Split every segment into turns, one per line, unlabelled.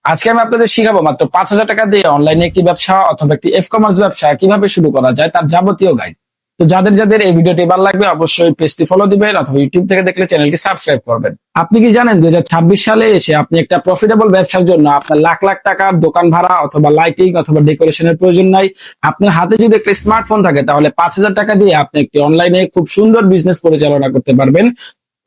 আজকে আমি আপনাদের শিখাবো মাত্র 5,000 টাকা দিয়ে অনলাইনে একটি ব্যবসা অথবা একটি কমার্স ব্যবসা কিভাবে শুরু করা যায় তার যাবতীয় গাইড। তো যাদের যাদের এই ভিডিওটি ভালো লাগবে অবশ্যই পেজটি ফলো দিবেন অথবা ইউটিউব থেকে দেখলে চ্যানেলটি সাবস্ক্রাইব করবেন। আপনি কি জানেন 2026 সালে এসে আপনি একটা প্রফিটেবল ব্যবসার জন্য আপনার লাখ লাখ টাকার দোকান ভাড়া অথবা লাইটিং অথবা ডেকোরেশনের প্রয়োজন নাই। আপনার হাতে যদি একটা স্মার্টফোন থাকে তাহলে 5,000 টাকা দিয়ে আপনি একটি অনলাইনে খুব সুন্দর বিজনেস পরিচালনা করতে পারবেন।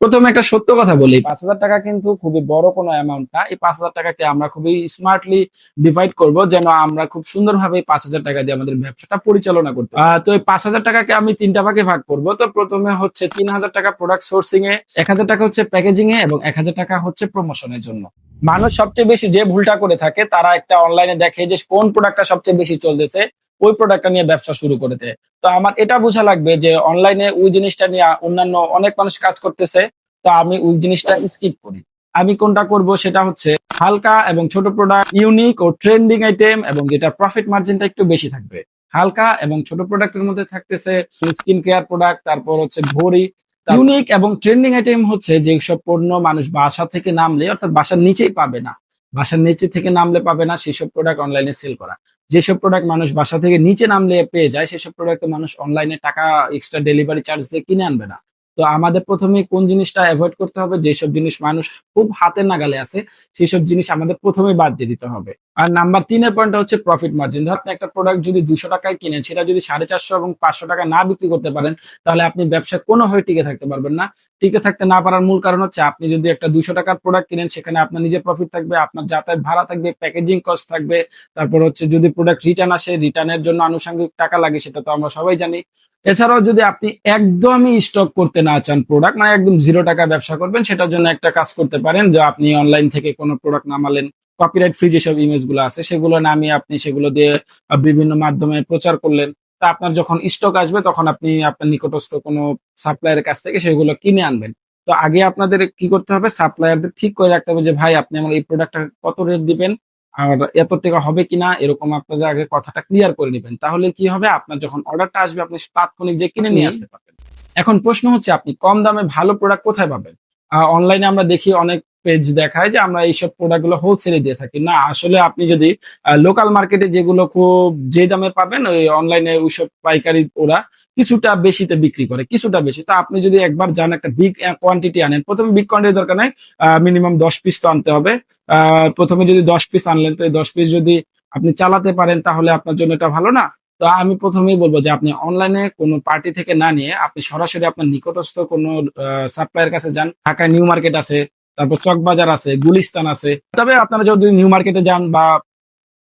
প্রথমে একটা সত্য কথা বলি, 5,000 টাকা কিন্তু খুবই বড় কোনো অ্যামাউন্ট না। এই 5,000 টাকাকে আমরা খুবই স্মার্টলি ডিভাইড করব যেন আমরা খুব সুন্দরভাবে 5,000 টাকা দিয়ে আমাদের ব্যবসাটা পরিচালনা করতে তো এই 5,000 টাকাকে আমি তিনটা ভাগে ভাগ করব। তো প্রথমে হচ্ছে 3,000 টাকা প্রোডাক্ট সোর্সিং এ, 1,000 টাকা হচ্ছে প্যাকেজিং এ এবং 1,000 টাকা হচ্ছে প্রমোশনের জন্য। মানুষ সবচেয়ে বেশি যে ভুলটা করে থাকে তারা একটা অনলাইনে দেখে যে কোন প্রোডাক্টটা সবচেয়ে বেশি চলতেছে, ওই প্রোডাক্টটা নিয়ে ব্যবসা শুরু করে দেয়। তো আমার এটা বোঝা লাগবে যে অনলাইনে ওই জিনিসটা নিয়ে অন্যান্য অনেক মানুষ কাজ করতেছে, তো আমি ওই জিনিসটা স্কিপ করি। আমি কোনটা করব সেটা হচ্ছে হালকা এবং ছোট প্রোডাক্ট, ইউনিক ও ট্রেন্ডিং আইটেম এবং যেটা প্রফিট মার্জিনটা একটু বেশি থাকবে। হালকা এবং ছোট প্রোডাক্টের মধ্যে থাকতেছে স্কিন কেয়ার প্রোডাক্ট, তারপর হচ্ছে ঘড়ি। ইউনিক এবং ট্রেন্ডিং আইটেম হচ্ছে যেসব পণ্য মানুষ বাসা থেকে নামলে অর্থাৎ বাসার নিচেই পাবে না, বাসার নিচে থেকে নামলে পাবে না সেসব প্রোডাক্ট অনলাইনে সেল করা। যেসব প্রোডাক্ট মানুষ বাসা থেকে নিচে নামলে পেয়ে যায় সেসব প্রোডাক্ট মানুষ অনলাইনে টাকা এক্সট্রা ডেলিভারি চার্জ দিয়ে কিনে আনবে না। তো আমাদের প্রথমে কোন জিনিসটা অ্যাভয়েড করতে হবে, যেসব জিনিস মানুষ খুব হাতের নাগালে আছে সেসব জিনিস আমাদের প্রথমে বাদ দিয়ে দিতে হবে। আর নাম্বার 3 এর পয়েন্টটা হচ্ছে প্রফিট মার্জিন। ধর আপনি একটা প্রোডাক্ট যদি 200 টাকায় কিনেন, সেটা যদি 450 এবং 500 টাকা না বিক্রি করতে পারেন তাহলে আপনি ব্যবসা কোনোভাবে টিকে থাকতে পারবেন না। টিকে থাকতে না পারার মূল কারণ হচ্ছে আপনি যদি একটা 200 টাকার প্রোডাক্ট কিনেন সেখানে আপনার নিজের প্রফিট থাকবে, আপনার যাতায়াত ভাড়া থাকবে, প্যাকেজিং কস্ট থাকবে, তারপর হচ্ছে যদি প্রোডাক্ট রিটার্ন আসে রিটার্নের জন্য আনুষঙ্গিক টাকা লাগে, সেটা তো আমরা সবাই জানি। এছাড়াও যদি আপনি একদমই স্টক করতে না চান প্রোডাক্ট, মানে একদম 0 টাকা ব্যবসা করবেন, সেটার জন্য একটা কাজ করতে পারেন যে আপনি অনলাইন থেকে কোনো প্রোডাক্ট নামালেন, কপিরাইট ফ্রি যেসব ইমেজ গুলো আছে সেগুলো নামিয়ে আপনি সেগুলো দিয়ে বিভিন্ন মাধ্যমে প্রচার করলেন। তা আপনার যখন স্টক আসবে তখন আপনি আপনার নিকটস্থ কোনো সাপ্লায়ারের কাছ থেকে সেগুলো কিনে আনবেন। তো আগে আপনাদের কি করতে হবে, সাপ্লায়ারদের ঠিক করে রাখতে হবে যে ভাই আপনি আমার এই প্রোডাক্টটা কত রেট দিবেন আর এত টাকা হবে কিনা, এরকম আপনাদের আগে কথাটা ক্লিয়ার করে নিবেন। তাহলে কি হবে, আপনার যখন অর্ডারটা আসবে আপনি তাৎক্ষণিক যে কিনে নিয়ে আসতে পারবেন। এখন প্রশ্ন হচ্ছে আপনি কম দামে ভালো প্রোডাক্ট কোথায় পাবেন? অনলাইনে আমরা দেখি অনেক পেজ দেখায় যে আমরা এইসব প্রোডাক্ট গুলো হোলসেলে দিয়ে থাকি। না, আসলে আপনি যদি লোকাল মার্কেটে যেগুলো খুব যে দামে পাবেন, ওই অনলাইনে ওইসব পাইকারি ওরা কিছুটা বেশিতে বিক্রি করে, কিছুটা বেশি। তো আপনি যদি একবার যান একটা বিগ কোয়ান্টিটি আনেন, প্রথমে বিগ কোয়ান্টিটি দরকার নাই, মিনিমাম 10 পিস তো আনতে হবে। প্রথমে যদি 10 পিস আনলেন, তো এই 10 পিস যদি আপনি চালাতে পারেন তাহলে আপনার জন্য এটা ভালো না? তো আমি প্রথমেই বলবো যে আপনি অনলাইনে কোনো পার্টি থেকে না নিয়ে আপনি সরাসরি আপনার নিকটস্থ কোনো সাপ্লায়ার কাছে যান। ঢাকায় নিউ মার্কেট আছে, তারপর চকবাজার আছে, গুলিস্তান আছে। তবে আপনারা যদি নিউ মার্কেটে যান বা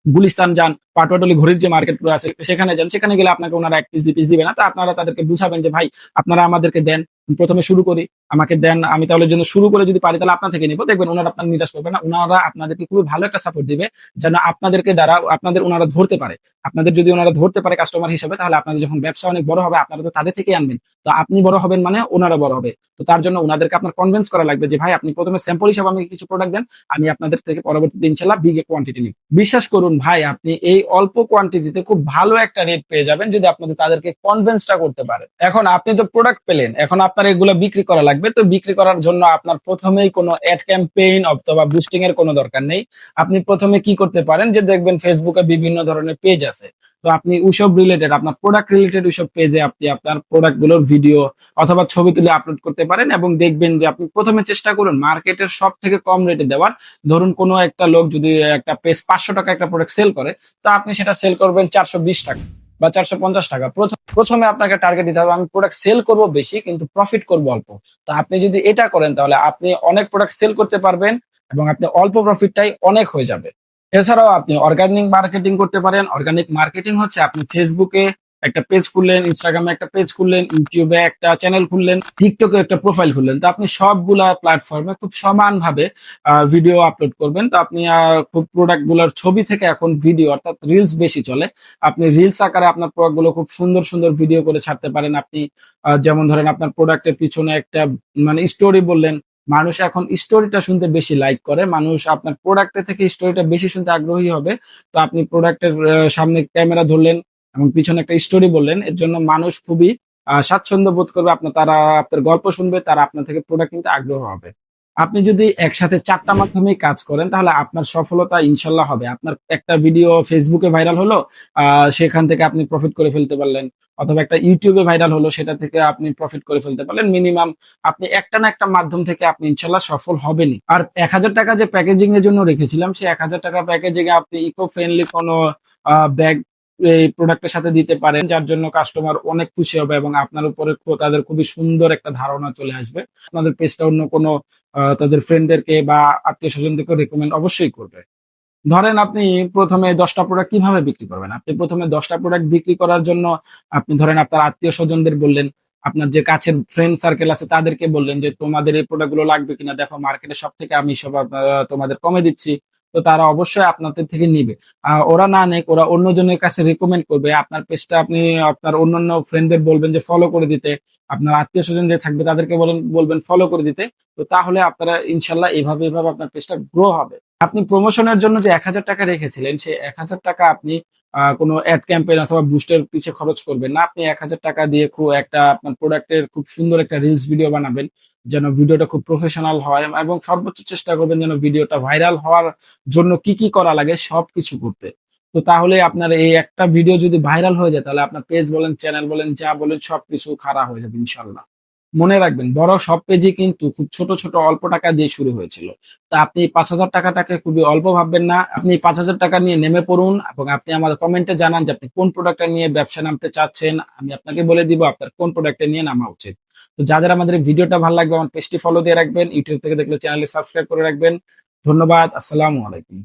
গুলিস্তান যান, পাটুয়াটলি ঘড়ির যে মার্কেট গুলো আছে সেখানে যান, সেখানে গেলে আপনাকে ওনারা 1 পিস 2 পিস দিবে না। তো আপনারা তাদেরকে বুঝাবেন যে ভাই আপনারা আমাদেরকে দেন, প্রথমে শুরু করি, আমাকে দেন, আমি তাহলে জন্য শুরু করে যদি পারি তাহলে আপনার থেকে নিবো। দেখবেন ওনারা আপনার নিরাশ করবে না, ওনারা আপনাদেরকে খুবই ভালো একটা সাপোর্ট দিবে যেন আপনাদেরকে দ্বারা আপনাদের ওনারা ধরতে পারে। আপনাদের যদি ওনারা ধরতে পারে কাস্টমার হিসেবে, তাহলে আপনাদের যখন ব্যবসা অনেক বড় হবে আপনারা তো তাদের থেকেই আনবেন। তো আপনি বড় হবেন মানে ওনারা বড় হবে। তো তার জন্য ওনাদেরকে আপনার কনভিন্স করা লাগবে যে ভাই আপনি প্রথমে স্যাম্পল হিসেবে আমাকে কিছু প্রোডাক্ট দেন, আমি আপনাদের থেকে পরবর্তীতে ইনশাআল্লাহ বিগ কোয়ান্টিটি নিব। বিশ্বাস করুন ভাই, আপনি এই অল্প কোয়ান্টিটিতে খুব ভালো একটা রেট পেয়ে যাবেন যদি আপনাদের তাদেরকে কনভিন্সটা করতে পারেন। এখন আপনি তো প্রোডাক্ট পেলেন, এখন আপনার এগুলো বিক্রি করা লাগবে। তো বিক্রি করার জন্য আপনার প্রথমেই কোনো অ্যাড ক্যাম্পেইন অথবা বুস্টিং এর কোনো দরকার নেই। আপনি প্রথমে কি করতে পারেন যে দেখবেন ফেসবুকে বিভিন্ন ধরনের পেজ আছে, তো আপনি ওইসব রিলেটেড আপনার প্রোডাক্ট রিলেটেড ওইসব পেজে আপনি আপনার প্রোডাক্ট গুলোর ভিডিও অথবা ছবি তুলে আপলোড করতে পারেন এবং দেখবেন যে আপনি প্রথমে চেষ্টা করুন মার্কেটের সব থেকে কম রেটে দেওয়ার। ধরুন কোনো একটা লোক যদি একটা পেজ 500 টাকা একটা প্রোডাক্ট সেল করে, তো আপনি সেটা সেল করবেন 420 টাকা বা 450 টাকা। প্রথমে আপনাকে টার্গেট দিতে হবে আমি প্রোডাক্ট সেল করব বেশি কিন্তু প্রফিট করব অল্প। তো আপনি যদি এটা করেন তাহলে আপনি অনেক প্রোডাক্ট সেল করতে পারবেন এবং আপনি অল্প প্রফিটটাই অনেক হয়ে যাবে। এছাড়াও আপনি অর্গানিক মার্কেটিং করতে পারেন। অর্গানিক মার্কেটিং হচ্ছে আপনি ফেসবুকে একটা পেজ খুললেন, ইনস্টাগ্রামে একটা পেজ খুললেন, ইউটিউবে একটা চ্যানেল খুললেন, টিকটকে একটা প্রোফাইল খুললেন। তো আপনি সবগুলা প্ল্যাটফর্মে খুব সমানভাবে ভিডিও আপলোড করবেন। তো আপনি খুব প্রোডাক্ট গুলোর ছবি থেকে এখন ভিডিও অর্থাৎ রিলস বেশি চলে। আপনি রিলস আকারে আপনার প্রোডাক্ট গুলো খুব সুন্দর সুন্দর ভিডিও করে ছাড়তে পারেন। আপনি যেমন ধরেন আপনার প্রোডাক্টের পিছনে একটা মানে স্টোরি বললেন, মানুষ এখন স্টোরিটা শুনতে বেশি লাইক করে, মানুষ আপনার প্রোডাক্টের থেকে স্টোরিটা বেশি শুনতে আগ্রহী হবে। তো আপনি প্রোডাক্টের সামনে ক্যামেরা ধরলেন এবং পিছনে একটা স্টোরি বললেন, এর জন্য মানুষ খুবই স্বাচ্ছন্দ্য বোধ করবে, তারা আপনার গল্প শুনবে, তারা আপনার থেকে প্রোডাক্ট কিনতে আগ্রহ হবে। আপনি যদি একসাথে ৪ টা মাধ্যমেই কাজ করেন তাহলে আপনার সফলতা ইনশাল্লাহ হবে। আপনার একটা ভিডিও ফেসবুকে ভাইরাল হলো, আ সেখান থেকে আপনি প্রফিট করে ফেলতে পারলেন। অথবা একটা ইউটিউবে ভাইরাল হলো, সেটা থেকে আপনি প্রফিট করে ফেলতে পারলেন। মিনিমাম আপনি একটা না একটা মাধ্যম থেকে আপনি ইনশাল্লাহ সফল হবেনই। আর ৳১,০০০ যে প্যাকেজিং এর জন্য রেখেছিলাম, সেই ৳১,০০০ প্যাকেজিং এ আপনি ইকো ফ্রেন্ডলি কোনো ব্যাগ এই প্রোডাক্টের সাথে দিতে পারেন, যার জন্য কাস্টমার অনেক খুশি হবে এবং আপনার উপরে তাদের খুবই সুন্দর একটা ধারণা চলে আসবে। আপনাদের পেজটা অন্য কোনো তাদের ফ্রেন্ডদেরকে বা আত্মীয়স্বজনদেরকে রিকমেন্ড অবশ্যই করবে। ধরেন আপনি ১ম এ ১০ টা প্রোডাক্ট কিভাবে বিক্রি করবেন? আপনি ১ম এ ১০ টা প্রোডাক্ট বিক্রি করার জন্য আপনি ধরেন আপনার আত্মীয়স্বজনদের বললেন, আপনার যে কাছের ফ্রেন্ড সার্কেল আছে তাদেরকে বললেন যে, "তোমাদের এই প্রোডাক্ট গুলো লাগবে কিনা? দেখো মার্কেটে সবথেকে আমি সব তোমাদের কমে দিচ্ছি।" তো তারা অবশ্যই আপনাদের থেকে নিবে। ওরা না নেক, ওরা অন্যজনের কাছে রিকমেন্ড করবে। আপনার পেজটা আপনি আপনার অন্যান্য ফ্রেন্ডদের বলবেন যে ফলো করে দিতে। আপনার আত্মীয়স্বজন যে থাকবে তাদেরকে বলবেন ফলো করে দিতে। তো তাহলে আপনারা ইনশাআল্লাহ এভাবে আপনার পেজটা গ্রো হবে। আপনি প্রমোশনের জন্য যে ৳১,০০০ রেখেছিলেন, সেই ৳১,০০০ আপনি কোনো এড ক্যাম্পেইন অথবা বুস্টের পিছে খরচ করবেন না। আপনি ৳১,০০০ দিয়ে একটা আপনার প্রোডাক্টের খুব সুন্দর একটা রিলস ভিডিও বানাবেন। যেন ভিডিওটা খুব প্রফেশনাল হয় এবং সর্বোচ্চ চেষ্টা করবেন যেন ভিডিওটা ভাইরাল হওয়ার জন্য কি করা লাগে সবকিছু করতে। তো তাহলে আপনার এই একটা ভিডিও যদি ভাইরাল হয়ে যায় তাহলে আপনার পেজ বলেন, চ্যানেল বলেন, যা বলেন সবকিছু খাড়া হয়ে যাবে ইনশাআল্লাহ। মনে রাখবেন বড় সব পেজই কিন্তু খুব ছোট অল্প টাকা দিয়ে শুরু হয়েছিল। তা আপনি ৳৫,০০০ টাকে খুবই অল্প ভাববেন না। আপনি ৳৫,০০০ নিয়ে নেমে পড়ুন এবং আপনি আমার কমেন্টে জানান যে আপনি কোন প্রোডাক্টটা নিয়ে ব্যবসা নামতে চাচ্ছেন। আমি আপনাকে বলে দিব আপনার কোন প্রোডাক্টটা নিয়ে নামা উচিত। তো যাদের আমাদের এই ভিডিওটা ভাল লাগবে আমার পেজটি ফলো দিয়ে রাখবেন। YouTube থেকে দেখলে চ্যানেলটি সাবস্ক্রাইব করে রাখবেন। ধন্যবাদ। আসসালামু আলাইকুম।